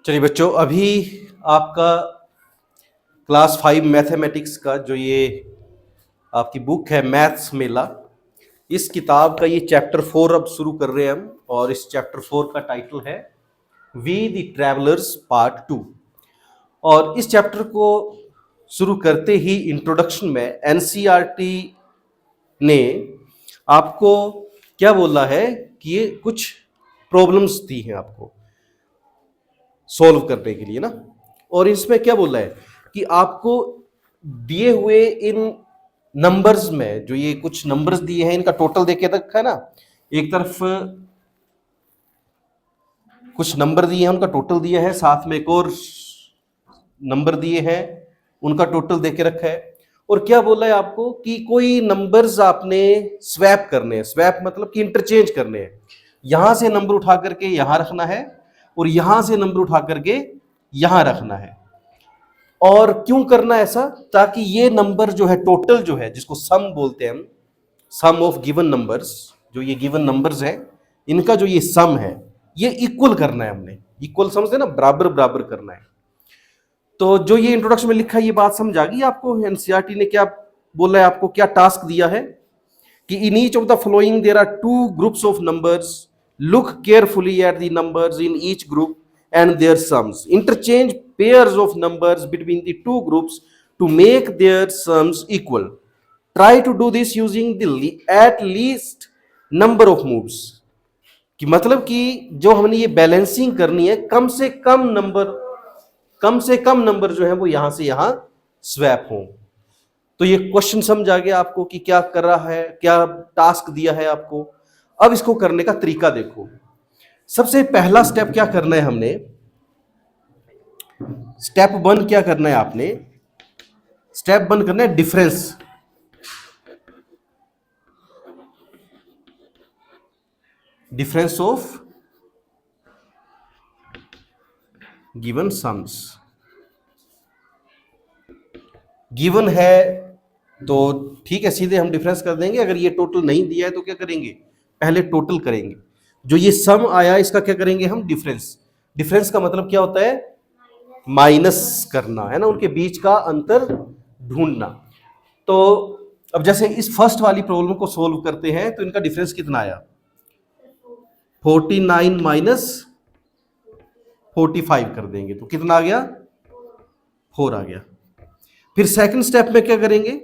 चलिए बच्चों, अभी आपका क्लास 5 मैथमेटिक्स का जो ये आपकी बुक है मैथ्स मेला, इस किताब का ये चैप्टर 4 अब शुरू कर रहे हैं हम। और इस चैप्टर 4 का टाइटल है वी द ट्रैवलर्स पार्ट 2। और इस चैप्टर को शुरू करते ही इंट्रोडक्शन में एनसीईआरटी ने आपको क्या बोला है कि ये कुछ प्रॉब्लम्स दी हैं आपको सॉल्व करने के लिए ना। और इसमें क्या बोला है कि आपको दिए हुए इन नंबर्स में जो ये कुछ नंबर्स दिए हैं इनका टोटल देके रखा है ना। एक तरफ कुछ नंबर दिए हैं उनका टोटल दिया है, साथ में एक और नंबर दिए हैं उनका टोटल देके रखा है। और क्या बोला है आपको कि कोई नंबर्स आपने स्वैप करने हैं। स्वैप मतलब कि इंटरचेंज करने हैं। यहां से नंबर उठा करके यहां रखना है और यहां से नंबर उठा करके यहां रखना है। और क्यों करना ऐसा? ताकि ये नंबर जो है टोटल जो है, जिसको सम बोलते हैं हम, सम ऑफ गिवन नंबर्स, जो ये गिवन नंबर्स हैं इनका जो ये सम है ये इक्वल करना है हमने। इक्वल समझते ना, बराबर बराबर करना है। तो जो ये इंट्रोडक्शन में लिखा है ये बात समझ आ गई आपको? एनसीईआरटी ने क्या बोला है, आपको क्या टास्क दिया है कि in each of the following there are two groups of numbers, look carefully at the numbers in each group and their sums. Interchange pairs of numbers between the two groups to make their sums equal. Try to do this using the at least number of moves. कि मतलब कि जो हमने ये balancing करनी है, कम से कम number जो है वो यहां से यहां स्वैप हो। तो ये क्वेश्चन समझ आ गया आपको कि क्या कर रहा है, क्या टास्क दिया है आपको। अब इसको करने का तरीका देखो। सबसे पहला स्टेप क्या करना है हमने, स्टेप 1 क्या करना है आपने, स्टेप 1 करना है difference. Difference of given sums. Given है तो ठीक है, सीधे हम डिफरेंस कर देंगे। अगर ये टोटल नहीं दिया है तो क्या करेंगे, पहले टोटल करेंगे। जो ये सम आया इसका क्या करेंगे हम, डिफरेंस। डिफरेंस का मतलब क्या होता है, माइनस करना है ना, उनके बीच का अंतर ढूंढना। तो अब जैसे इस फर्स्ट वाली प्रॉब्लम को सोल्व करते हैं तो इनका डिफरेंस कितना आया, 49 माइनस 45 कर देंगे तो कितना आ गया, 4 आ गया। फिर सेकंड स्टेप में क्या करेंगे,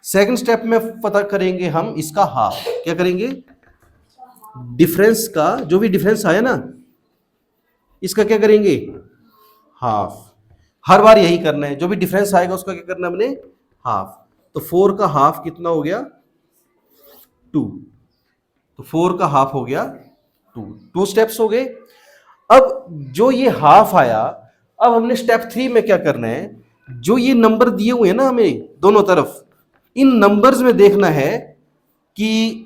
सेकंड स्टेप में पता करेंगे हम इसका हाफ। क्या करेंगे, डिफरेंस का जो भी डिफरेंस आया ना इसका क्या करेंगे, हाफ। हर बार यही करना है, जो भी डिफरेंस आएगा उसका क्या करना है हमने, हाफ। तो 4 का हाफ कितना हो गया, 2। तो 4 का हाफ हो गया 2 स्टेप्स हो गए। अब जो ये हाफ आया, अब हमने स्टेप 3 में क्या करना है, जो ये नंबर दिए हुए हैं ना हमें दोनों तरफ, इन नंबर्स में देखना है कि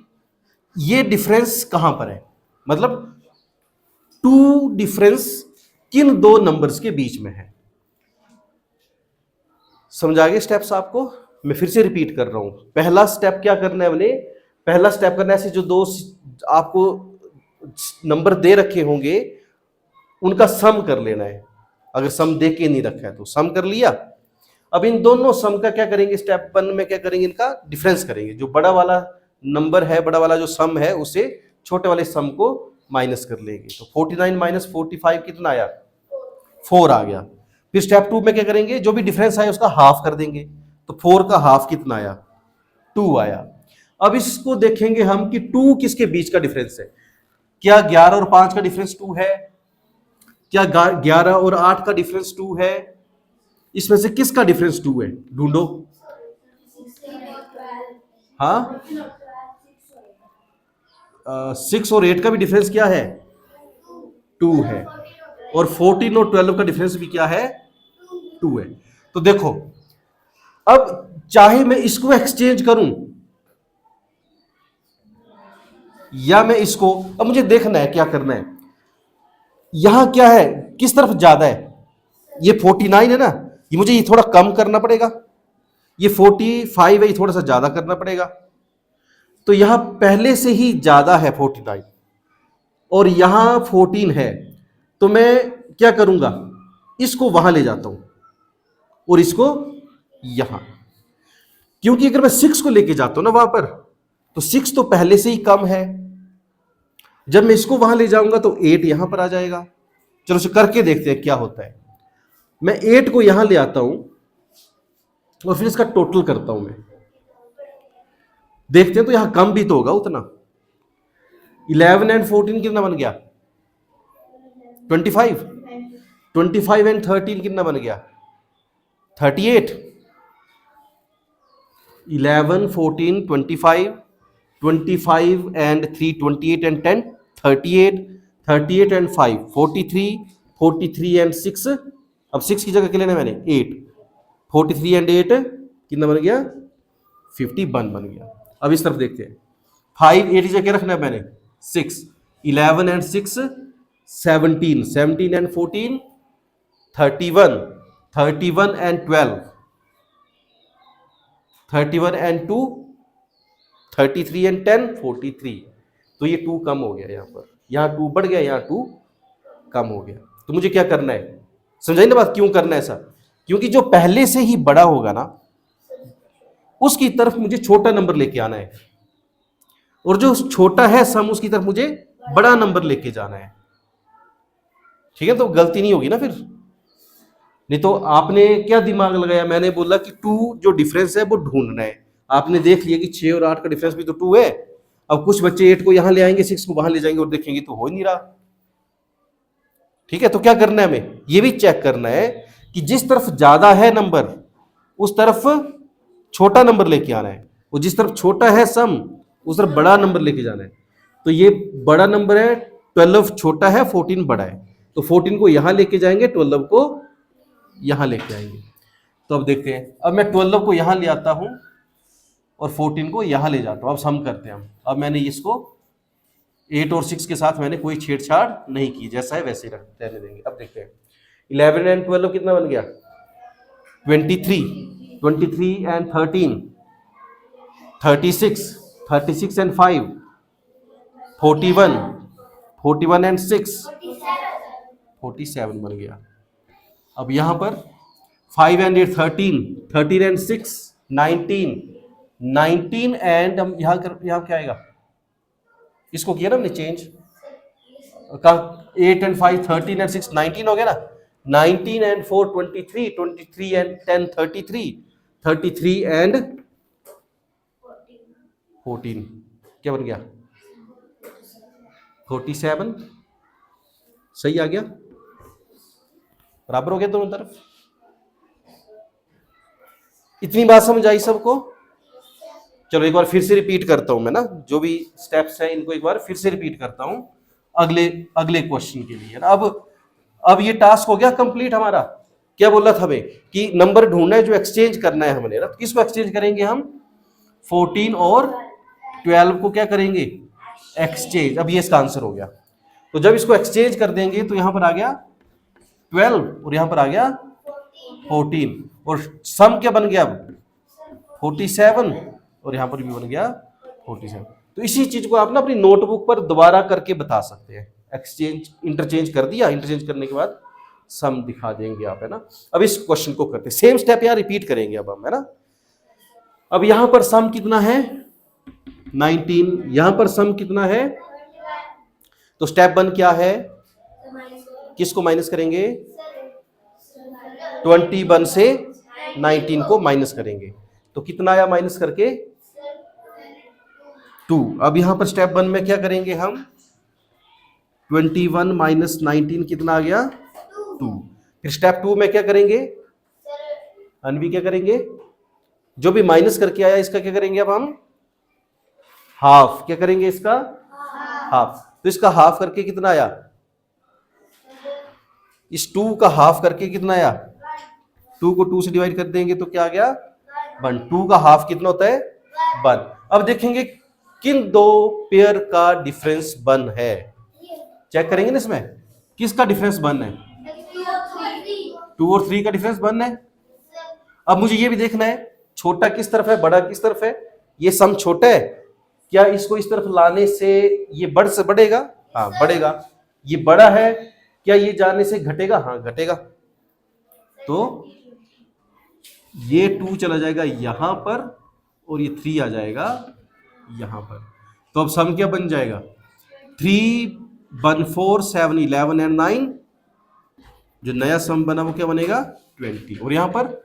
ये डिफरेंस कहां पर है, मतलब 2 डिफरेंस किन दो नंबर्स के बीच में है। समझा गए स्टेप्स आपको? मैं फिर से रिपीट कर रहा हूं। पहला स्टेप क्या करना है हमने, पहला स्टेप करना है ऐसे जो दो आपको नंबर दे रखे होंगे उनका सम कर लेना है। अगर सम दे के नहीं रखा है तो सम कर लिया। अब इन दोनों सम का क्या करेंगे, स्टेप 1 में क्या करेंगे, इनका डिफरेंस करेंगे। जो बड़ा वाला नंबर है, बड़ा वाला जो सम है, उसे छोटे वाले सम को माइनस कर लेंगे। तो 49 माइनस 45 कितना आया, 4 आ गया। फिर स्टेप 2 में क्या करेंगे, जो भी डिफरेंस आया उसका हाफ कर देंगे। तो 4 का हाफ कितना आया, 2 आया। अब इसको देखेंगे हम कि 2 किसके बीच का डिफरेंस है। क्या 11 और 5 का डिफरेंस 2 है, क्या 11 और 8 का डिफरेंस 2 है, इसमें से किसका डिफरेंस 2 है, ढूंढो। हाँ, 6 और 8 का भी डिफरेंस क्या है, 2 है। और 14 और 12 का डिफरेंस भी क्या है, 2 है। तो देखो, अब चाहे मैं इसको एक्सचेंज करूं या मैं इसको, अब मुझे देखना है क्या करना है। यहां क्या है, किस तरफ ज्यादा है, ये 49 है ना, ये मुझे ये थोड़ा कम करना पड़ेगा। ये 45 है, ये थोड़ा सा ज्यादा करना पड़ेगा। तो यहां पहले से ही ज्यादा है 49 और यहां 14 है, तो मैं क्या करूंगा, इसको वहां ले जाता हूं और इसको यहां, क्योंकि अगर मैं 6 को लेके जाता हूं ना वहां पर, तो 6 तो पहले से ही कम है। जब मैं इसको वहां ले जाऊंगा तो 8 यहां पर आ जाएगा। चलो इसे करके देखते हैं क्या होता है। मैं 8 को यहां ले आता हूं और फिर इसका टोटल करता हूं मैं, देखते हैं तो यहां कम भी तो होगा उतना। 11 एंड 14 कितना बन गया? 25। 25 एंड 13 कितना बन गया? 38। 11 14 25, 25 एंड 3 28 एंड 10 38, 38 एंड 5 43, 43 एंड 6, अब 6 की जगह क्या लेना मैंने? 8। 43 एंड 8 कितना बन गया? 51 बन गया। अब इस तरफ देखते हैं, 5 8 की जगह क्या रखना है मैंने? 6। 11 and 6 17, 17 and 14 31, 31 and 12 31 and 2 33 and 10 43। तो ये 2 कम हो गया, यहां पर यहां 2 बढ़ गया, यहां 2 कम हो गया। तो मुझे क्या करना है, समझाइए ना बात, क्यों करना है ऐसा? क्योंकि जो पहले से ही बड़ा होगा ना, उसकी तरफ मुझे छोटा नंबर लेके आना है, और जो छोटा है सम, उसकी तरफ मुझे बड़ा नंबर लेके जाना है। ठीक है, तो गलती नहीं होगी ना फिर। नहीं तो आपने क्या दिमाग लगाया, मैंने बोला कि 2 जो डिफरेंस है वो ढूंढना है। आपने देख लिया कि 6 और 8 का डिफरेंस भी तो 2 है। अब कुछ बच्चे 8 को यहां ले आएंगे, 6 को वहां ले जाएंगे और देखेंगे तो हो ही नहीं रहा। ठीक है, तो क्या करना है हमें, ये भी चेक करना है कि जिस तरफ ज्यादा है नंबर, उस तरफ छोटा नंबर लेके आना है, और जिस तरफ छोटा है सम, उस तरफ बड़ा नंबर लेके जाना है। तो ये बड़ा नंबर है, 12 छोटा है, 14 बड़ा है, तो 14 को यहां लेके जाएंगे, 12 को यहां लेके आएंगे। तो अब देखते हैं, अब मैं 12 को यहां ले आता हूं और 14 को यहां ले जाता हूं। अब सम करते हैं हम। अब मैंने इसको 8 और 6 के साथ मैंने कोई छेड़छाड़ नहीं की, जैसा है वैसे ही रहने देंगे। अब देखते हैं, 11 एंड 12 कितना बन गया? 23, 23 एंड 13 36, 36 एंड 5 41, 41 एंड 6 47 बन गया। अब यहां पर 5 एंड 8 13, 13 एंड 6 19, 19 एंड हम यहां क्या आएगा? इसको किया ना हमने चेंज, 8 एंड 5 13 एंड 6 19 हो गया ना। 19 एंड 4 23, 23 एंड 10 33, 33 एंड 14 क्या बन गया? 47। सही आ गया, बराबर हो गया दोनों तरफ। इतनी बात समझ आई सबको? चलो एक बार फिर से रिपीट करता हूं मैं ना, जो भी स्टेप्स हैं इनको एक बार फिर से रिपीट करता हूं अगले क्वेश्चन के लिए। अब ये टास्क हो गया कंप्लीट हमारा। क्या बोला था हमें कि नंबर ढूंढना है जो एक्सचेंज करना है हमने ना। तो किसको एक्सचेंज करेंगे हम? 14 और 12 को क्या करेंगे? एक्सचेंज। अब ये इसका आंसर हो गया। तो जब इसको एक्सचेंज कर देंगे तो यहां पर आ गया 12 और यहां पर आ गया 14, और सम क्या बन गया अब? 47, और यहां पर भी बन गया 47। तो इसी चीज को आप ना अपनी नोटबुक पर दोबारा करके बता सकते हैं। एक्सचेंज इंटरचेंज कर दिया, इंटरचेंज करने के बाद सम दिखा देंगे आप, है ना। अब इस क्वेश्चन को करते, सेम स्टेप यहां रिपीट करेंगे अब हम, है ना। अब यहां पर सम कितना है? 19। यहां पर सम कितना है? तो स्टेप 1 क्या है? किसको माइनस करेंगे? 21 से 19 को माइनस करेंगे। तो कितना आया माइनस करके? 2। अब यहां पर स्टेप 1 में क्या करेंगे हम? 21 माइनस 19 कितना आ गया? 2। फिर स्टेप 2 में क्या करेंगे? अनवी क्या करेंगे? जो भी माइनस करके आया इसका क्या करेंगे अब हम? हाफ। क्या करेंगे इसका? हाफ। तो इसका हाफ करके कितना आया? इस 2 का हाफ करके कितना आया? 2 को 2 से डिवाइड कर देंगे तो क्या आ गया? 1। 2 का हाफ कितना होता है? 1। अब देखेंगे किन दो पेयर का डिफरेंस 1 है। चेक करेंगे ना इसमें किसका डिफरेंस 1 है। 2 और 3 का डिफरेंस 1 है। अब मुझे ये भी देखना है छोटा किस तरफ है, बड़ा किस तरफ है। ये सम छोटा है, क्या इसको इस तरफ लाने से ये बढ़ से बढ़ेगा? हाँ बढ़ेगा। ये बड़ा है क्या ये जाने से घटेगा? हाँ घटेगा। तो ये 2 चला जाएगा यहां पर और ये 3 आ जाएगा यहां पर। तो अब सम क्या बन जाएगा? 3 1 4 7 11 एंड 9। जो नया सम बना वो क्या बनेगा? 20। और यहां पर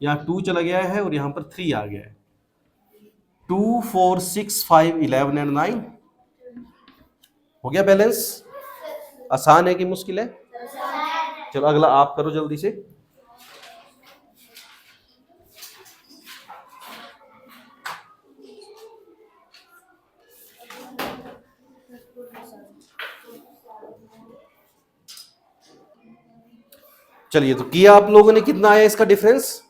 यहाँ 2 चला गया है और यहां पर 3 आ गया है। 2 4 6 5 11 एंड 9 हो गया बैलेंस। आसान है कि मुश्किल है? चलो अगला आप करो जल्दी से। चलिए तो किया आप लोगों ने, कितना आया इसका डिफरेंस?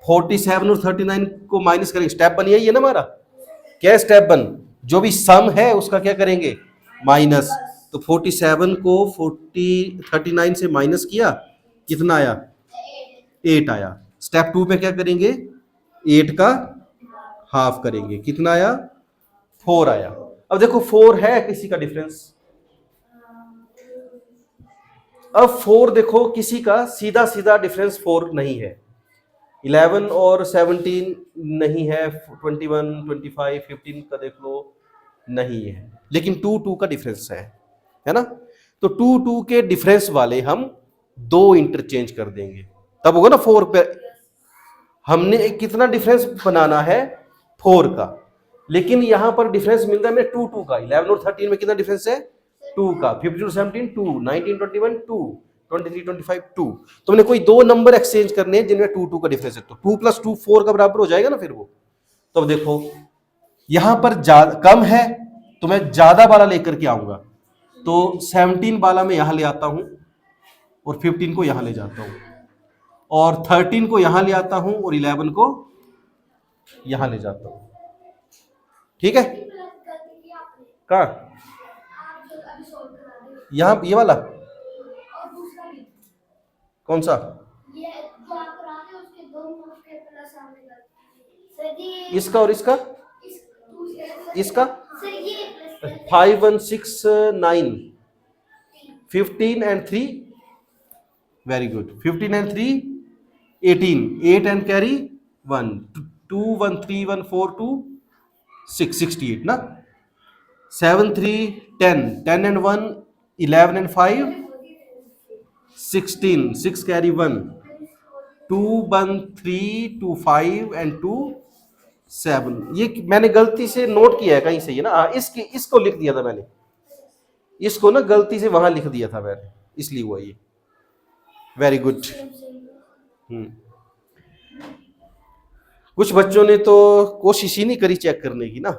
47 और 39 को माइनस करेंगे। स्टेप बन यही है ना हमारा? क्या स्टेप बन? जो भी सम है उसका क्या करेंगे? माइनस। तो 47 को 39 से माइनस किया, कितना आया? 8 आया। स्टेप 2 पे क्या करेंगे? 8 का हाफ करेंगे, कितना आया? 4 आया। अब देखो 4 है किसी का डिफरेंस। अब 4 देखो किसी का सीधा सीधा डिफरेंस 4 नहीं है। 11 और 17 नहीं है, 21 25 15 का देख लो नहीं है, लेकिन 2 2 का डिफरेंस है ना? तो 2 2 के डिफरेंस वाले हम 2 इंटरचेंज कर देंगे, तब होगा ना 4 पे। हमने कितना डिफरेंस बनाना है? 4 का, लेकिन यहां पर डिफरेंस मिल रहा है हमें 2 2 का। 11 और 13 में कितना डिफरेंस है? 2 का। 15 और 17 2, 19 21 2, 23 25 2। तो हमने कोई 2 नंबर एक्सचेंज करने हैं जिनमें 2 2 का डिफरेंस है, तो 2 प्लस 2 4 का बराबर हो जाएगा ना फिर वो। तो अब देखो यहां पर कम है तो मैं ज्यादा वाला लेकर के आऊंगा। तो 17 वाला मैं यहां ले आता हूं और 15 को यहां ले जाता हूं, और 13 को यहां ले आता हूं और 11 को यहां ले जाता हूं। ठीक है? कहा? यहां ये वाला कौन सा? इसका और इसका? इसका 5 1 6 9 15 and 3 very good। 15 and 3 18, 8 and carry 1, 2 1 3 1 4 2 6 68 ना। 7 3 10, 10 and 1 11 and 5 16, 6 carry 1, 2 1 3 2 5 and 2 7। ये मैंने गलती से नोट किया है कहीं से, ये ना इसको लिख दिया था मैंने, इसको ना गलती से वहां लिख दिया था मैंने, इसलिए हुआ ये। Very good. कुछ बच्चों ने तो कोशिश ही नहीं करी चेक करने की ना।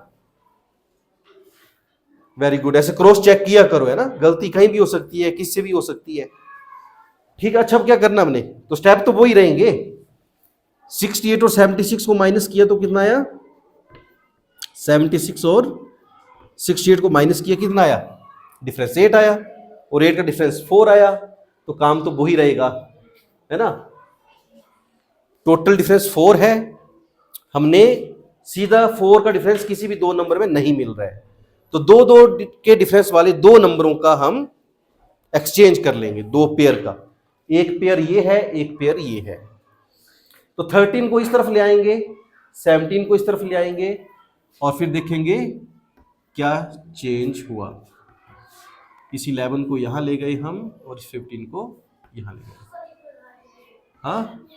Very good. ऐसे क्रॉस चेक किया करो, है ना? गलती कहीं भी हो सकती है, किससे भी हो सकती है। ठीक है, अच्छा अब क्या करना हमने? तो स्टेप तो वो ही रहेंगे। 68 और 76 को माइनस किया तो कितना आया? 76 और 68 को माइनस किया, कितना आया? डिफरेंस 8 आया, और 8 का डिफरेंस 4 आया। तो काम तो वही रहेगा, है ना? टोटल डिफरेंस 4 है, हमने सीधा 4 का डिफरेंस किसी भी 2 नंबर में नहीं मिल रहा है, तो 2 2 के डिफरेंस वाले 2 नंबरों का हम एक्सचेंज कर लेंगे, 2 पेयर का। एक पेयर ये है, एक पेयर ये है। तो 13 को इस तरफ ले आएंगे, 17 को इस तरफ ले आएंगे, और फिर देखेंगे क्या चेंज हुआ। इस 11 को यहां ले गए हम, और इस 15 को यहां ले गए। हाँ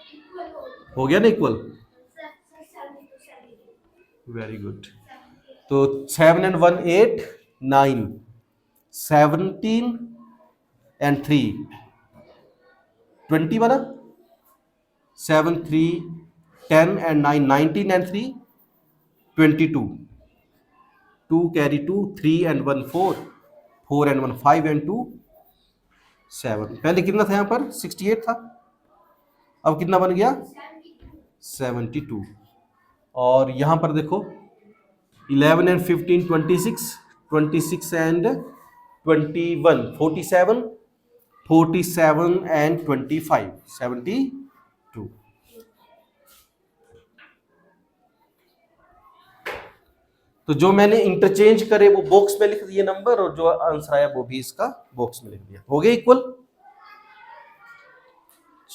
हो गया ना इक्वल? Very good. तो 7 and 1 8 9, 17 and 3 20 बना। 7 3 10 and 9 19 and 3 22, 2 carry 2, 3 and 1 4, 4 and 1 5 and 2 7। पहले कितना था यहाँ पर? 68 था, अब कितना बन गया? 72। और यहाँ पर देखो 11 and 15 26, 26 and 21 47, 47 and 25 72। तो जो मैंने इंटरचेंज करे वो बॉक्स में लिख दिए नंबर, और जो आंसर आया वो भी इसका बॉक्स में लिख दिया। हो गया इक्वल?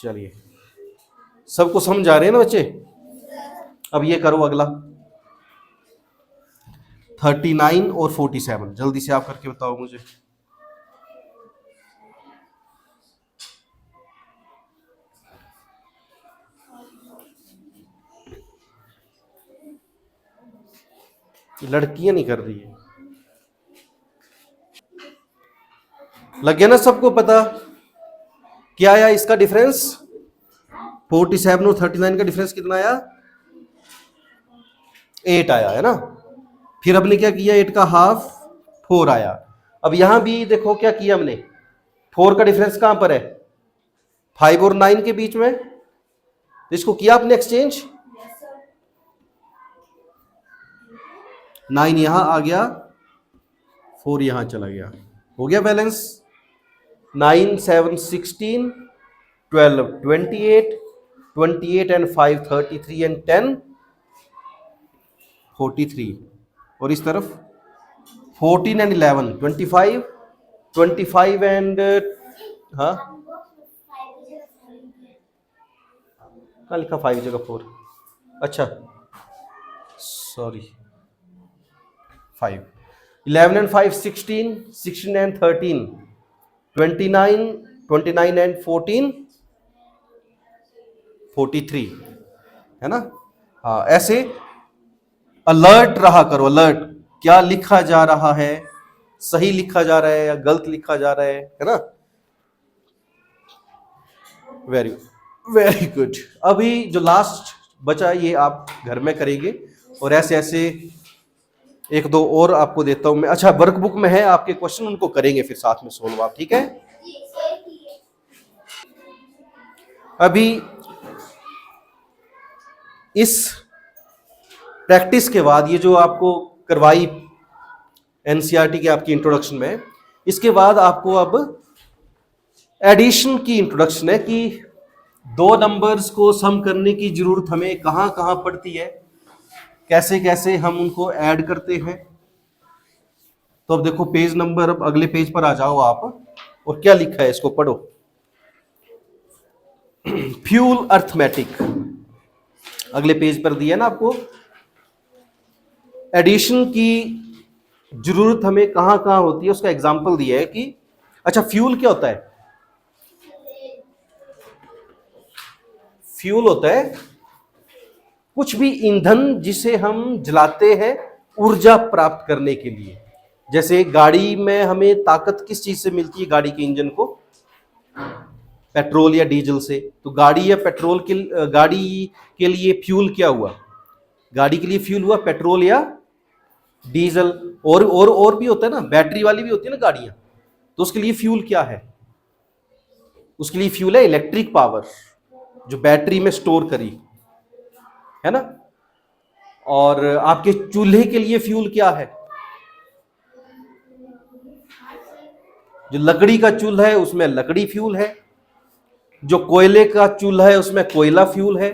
चलिए, सबको समझ आ रहे हैं ना बच्चे? अब ये करो अगला, 39 और 47, जल्दी से आप करके बताओ मुझे। लड़कियां नहीं कर रही है। लग गया ना सबको पता क्या आया इसका डिफरेंस? 47 और 39 का डिफरेंस कितना आया? 8 आया है ना। फिर हमने क्या किया, 8 का हाफ 4 आया। अब यहां भी देखो क्या किया हमने, 4 का डिफरेंस कहां पर है? 5 और 9 के बीच में। इसको किया आपने एक्सचेंज, 9 यहां आ गया, 4 यहां चला गया, हो गया बैलेंस। 9 7 16, 12 28, 28 and 5 33 and 10 43, और इस तरफ 14 and 11 25, 25 and हाँ कहाँ लिखा 5 जगह 4? अच्छा सॉरी, 5, 11 and 5 16, 16 and 13 29, 29 and 14 43, है ना। हाँ, ऐसे अलर्ट रहा करो, अलर्ट, क्या लिखा जा रहा है, सही लिखा जा रहा है या गलत लिखा जा रहा है ना। Very very good. अभी जो लास्ट बचा ये आप घर में करेंगे, और ऐसे ऐसे एक दो और आपको देता हूं मैं। अच्छा, वर्कबुक में है आपके क्वेश्चन, उनको करेंगे फिर साथ में सोल्व आप, ठीक है। अभी इस प्रैक्टिस के बाद, ये जो आपको करवाई एनसीईआरटी के आपकी इंट्रोडक्शन में, इसके बाद आपको अब एडिशन की इंट्रोडक्शन है कि दो नंबर्स को सम करने की जरूरत हमें कहां कहां पड़ती है, कैसे कैसे हम उनको ऐड करते हैं। तो अब देखो पेज नंबर, अब अगले पेज पर आ जाओ आप, और क्या लिखा है इसको पढ़ो। फ्यूल अर्थमेटिक अगले पेज पर दिया ना आपको। एडिशन की जरूरत हमें कहां कहां होती है, उसका एग्जांपल दिया है कि अच्छा फ्यूल क्या होता है? फ्यूल होता है कुछ भी ईंधन जिसे हम जलाते हैं ऊर्जा प्राप्त करने के लिए। जैसे गाड़ी में हमें ताकत किस चीज से मिलती है? गाड़ी के इंजन को पेट्रोल या डीजल से। तो गाड़ी या पेट्रोल के गाड़ी के लिए फ्यूल क्या हुआ? गाड़ी के लिए फ्यूल हुआ पेट्रोल या डीजल। और भी होता है ना, बैटरी वाली भी होती है ना गाड़ियां, तो उसके लिए फ्यूल क्या है? उसके लिए फ्यूल है इलेक्ट्रिक पावर, जो बैटरी में स्टोर करी है ना। और आपके चूल्हे के लिए फ्यूल क्या है? जो लकड़ी का चूल्हा है उसमें लकड़ी फ्यूल है, जो कोयले का चूल्हा है उसमें कोयला फ्यूल है,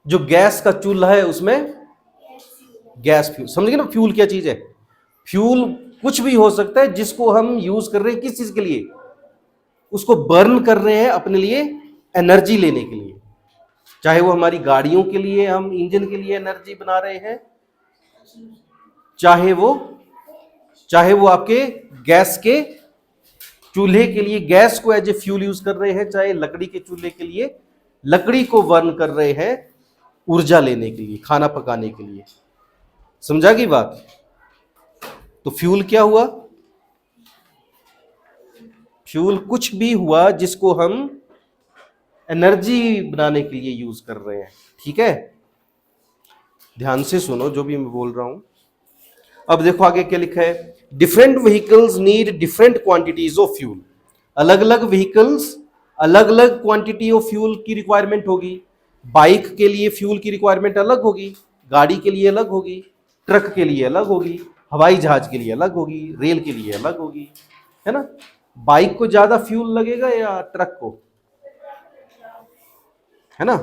जो गैस का चूल्हा है उसमें गैस फ्यूल। समझ गए ना फ्यूल क्या चीज है? फ्यूल कुछ भी हो सकता है जिसको हम यूज कर रहे हैं किस चीज के लिए? उसको बर्न कर रहे हैं अपने लिए एनर्जी लेने के लिए। चाहे वो हमारी गाड़ियों के लिए हम इंजन के लिए एनर्जी बना रहे हैं, चाहे वो आपके गैस के चूल्हे के लिए गैस को एज ए फ्यूल यूज कर रहे हैं, चाहे लकड़ी के चूल्हे के लिए लकड़ी को बर्न कर रहे हैं ऊर्जा लेने के लिए, खाना पकाने के लिए। समझा की बात? तो फ्यूल क्या हुआ? फ्यूल कुछ भी हुआ जिसको हम एनर्जी बनाने के लिए यूज कर रहे हैं, ठीक है। ध्यान से सुनो जो भी मैं बोल रहा हूं। अब देखो आगे क्या लिखा है, different vehicles need different quantities of fuel. अलग अलग व्हीकल्स अलग अलग क्वांटिटी ऑफ फ्यूल की रिक्वायरमेंट होगी। बाइक के लिए फ्यूल की रिक्वायरमेंट अलग होगी, गाड़ी के लिए अलग होगी, ट्रक के लिए अलग होगी, हवाई जहाज के लिए अलग होगी, रेल के लिए अलग होगी, है ना। बाइक को ज्यादा फ्यूल लगेगा या ट्रक को, है ना।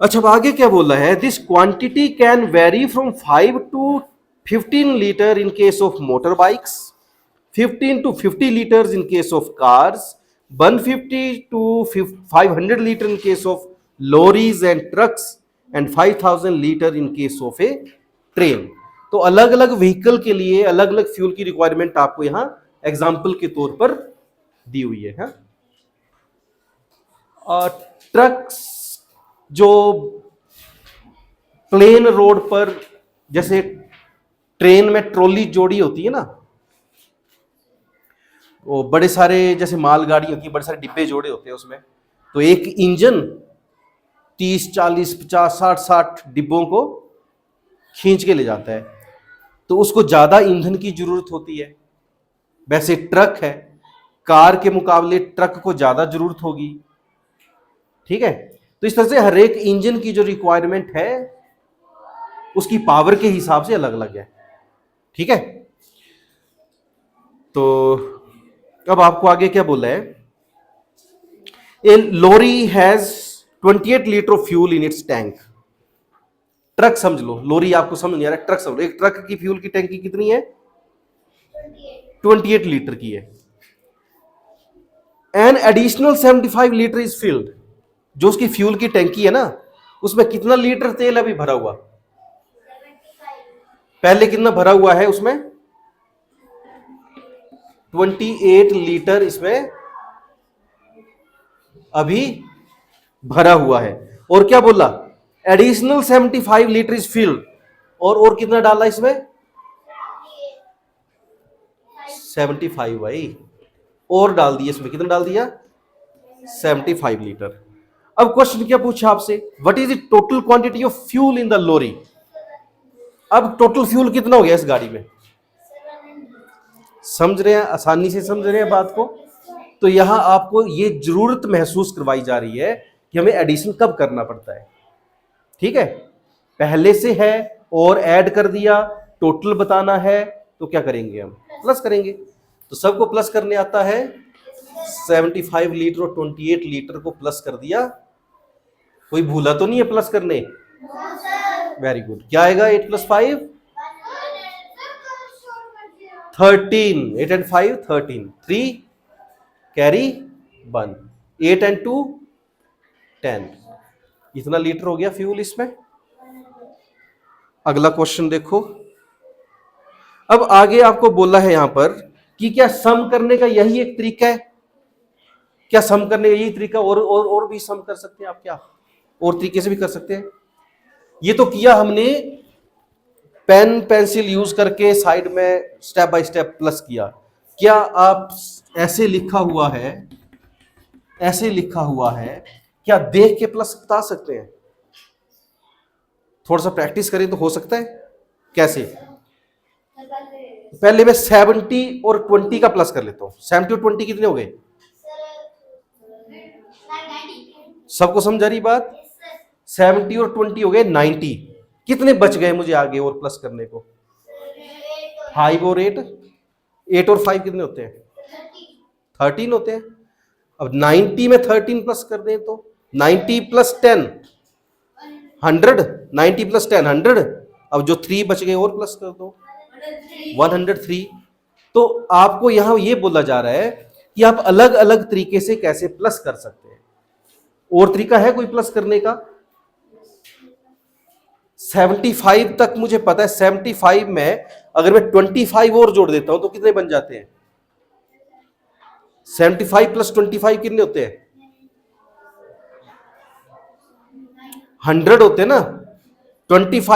अच्छा, अब आगे क्या बोल रहा है, this quantity can very from 5 to 15 litre in case of motor bikes, 15 to 50 litres in case of cars, 150 to 500 liter in case of lorries and trucks and 5000 liter in case of a train। तो अलग अलग vehicle के लिए अलग अलग fuel की requirement आपको यहां एग्जाम्पल के तौर पर दी हुई है। ट्रक्स जो प्लेन रोड पर, जैसे ट्रेन में ट्रॉली जोड़ी होती है ना, वो बड़े सारे जैसे मालगाड़ी होती है, बड़े सारे डिब्बे जोड़े होते हैं उसमें, तो एक इंजन 30 40 50 60 डिब्बों को खींच के ले जाता है, तो उसको ज्यादा ईंधन की जरूरत होती है। वैसे ट्रक है, कार के मुकाबले ट्रक को ज्यादा जरूरत होगी, ठीक है। तो इस तरह से हर एक इंजन की जो रिक्वायरमेंट है उसकी पावर के हिसाब से अलग अलग है, ठीक है। तो अब आपको आगे क्या बोला है, a lorry has 28 litre of fuel in its tank. Truck समझ लो, लॉरी आपको समझ नहीं आ रहा, ट्रक समझ लो। एक ट्रक की फ्यूल की टैंकी कितनी है? 28 लीटर की है। An additional 75 litre is filled. जो उसकी फ्यूल की टैंकी है ना, उसमें कितना लीटर तेल अभी भरा हुआ? पहले कितना भरा हुआ है उसमें? 28 लीटर इसमें अभी भरा हुआ है। और क्या बोला? Additional 75 litre is filled. और कितना डाला इसमें? 75 भाई, और डाल दिया इसमें। कितना डाल दिया? 75 लीटर। अब क्वेश्चन क्या पूछा आपसे? What is the total quantity of fuel in the lorry. अब टोटल फ्यूल कितना हो गया इस गाड़ी में? समझ रहे हैं? आसानी से समझ रहे हैं बात को? तो यहां आपको ये जरूरत महसूस करवाई जा रही है कि हमें एडिशन कब करना पड़ता है, ठीक है। पहले से है और ऐड कर दिया, टोटल बताना है, तो क्या करेंगे हम? प्लस करेंगे। तो सबको प्लस करने आता है। 75 लीटर और 28 लीटर को प्लस कर दिया। कोई भूला तो नहीं है प्लस करने? Very good. क्या आएगा? 8 + 5 13। 8 and 5 13। 3 कैरी 1। 8 and 2 10। इतना लीटर हो गया फ्यूल इसमें। अगला क्वेश्चन देखो। अब आगे आपको बोला है यहां पर कि क्या सम करने का यही एक तरीका है? क्या सम करने का यही तरीका? और भी सम कर सकते हैं आप? क्या और तरीके से भी कर सकते हैं? ये तो किया हमने पेन पेंसिल यूज करके साइड में स्टेप बाय स्टेप प्लस किया। क्या आप ऐसे लिखा हुआ है, ऐसे लिखा हुआ है, क्या देख के प्लस बता सकते हैं? थोड़ा सा प्रैक्टिस करें तो हो सकता है। कैसे? पहले मैं 70 और 20 का प्लस कर लेता हूं। 70 और 20 कितने हो गए? सबको समझ आ रही बात? 70 और 20 हो गए 90। कितने बच गए मुझे आगे और प्लस करने को? 5 और 8। 8 और 5 कितने होते हैं? 13 होते हैं। अब 90 में 13 प्लस कर दें तो 90 + 10 100। 90 + 10 100। अब जो 3 बच गए और प्लस कर दो 103। तो आपको यहां ये बोला जा रहा है कि आप अलग अलग तरीके से कैसे प्लस कर सकते हैं। और तरीका है कोई प्लस करने का? 75 तक मुझे पता है। 75 में अगर मैं 25 और जोड़ देता हूं तो कितने बन जाते हैं? 75 + 25 कितने होते हैं? 100 होते हैं ना। 25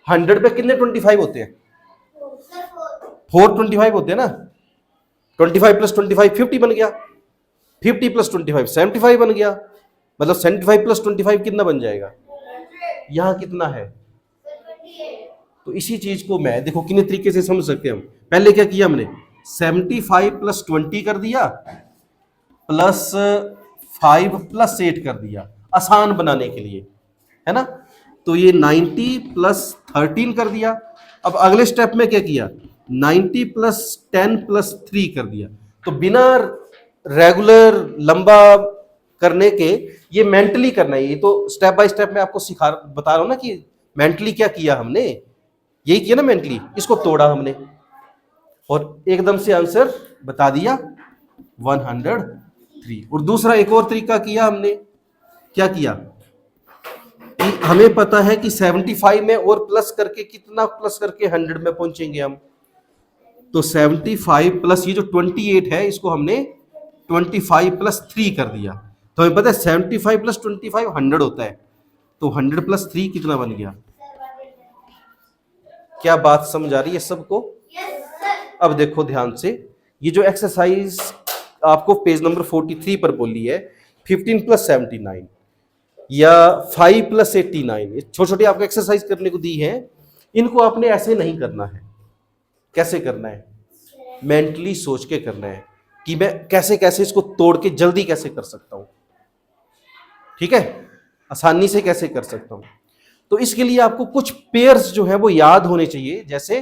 100 पे कितने 25 होते हैं? 4 25 होते हैं ना। 25 + 25 50 बन गया। 50 + 25 75 बन गया। मतलब 75 + 25 कितना बन जाएगा? यहां कितना है? तो इसी चीज को मैं देखो कितने तरीके से समझ सकते हैं हम। पहले क्या किया हमने? 75 + 20 कर दिया, +5 + 8 कर दिया, आसान बनाने के लिए, है ना। तो ये 90 + 13 कर दिया। अब अगले स्टेप में क्या किया? 90 + 10 + 3 कर दिया। तो बिना रेगुलर लंबा करने के ये मेंटली करना है। ये तो स्टेप बाय स्टेप मैं आपको सिखा बता रहा हूं ना कि मेंटली क्या किया हमने। यही किया ना मेंटली। इसको तोड़ा हमने और एकदम से आंसर बता दिया। 103। और दूसरा एक और तरीका किया हमने, क्या किया कि हमें पता है कि 75 में और प्लस करके कितना प्लस करके 100 में पहुंचेंगे हम, तो 75 प्लस ये जो 28 है इसको हमने 25 प्लस 3 कर दिया। तो हमें पता है 75 प्लस 25 100 होता है, तो 100 प्लस 3 कितना बन गया? क्या बात समझ आ रही है सबको? अब देखो ध्यान से, ये जो एक्सरसाइज आपको पेज नंबर 43 पर बोली है, 15 प्लस 79 या 5 प्लस 89, ये छोटी छोटी आपको एक्सरसाइज करने को दी है। इनको आपने ऐसे नहीं करना है। कैसे करना है? मेंटली सोच के करना है कि मैं कैसे कैसे इसको तोड़ के जल्दी कैसे कर सकता हूं, ठीक है, आसानी से कैसे कर सकता हूं। तो इसके लिए आपको कुछ पेयर्स जो है वो याद होने चाहिए, जैसे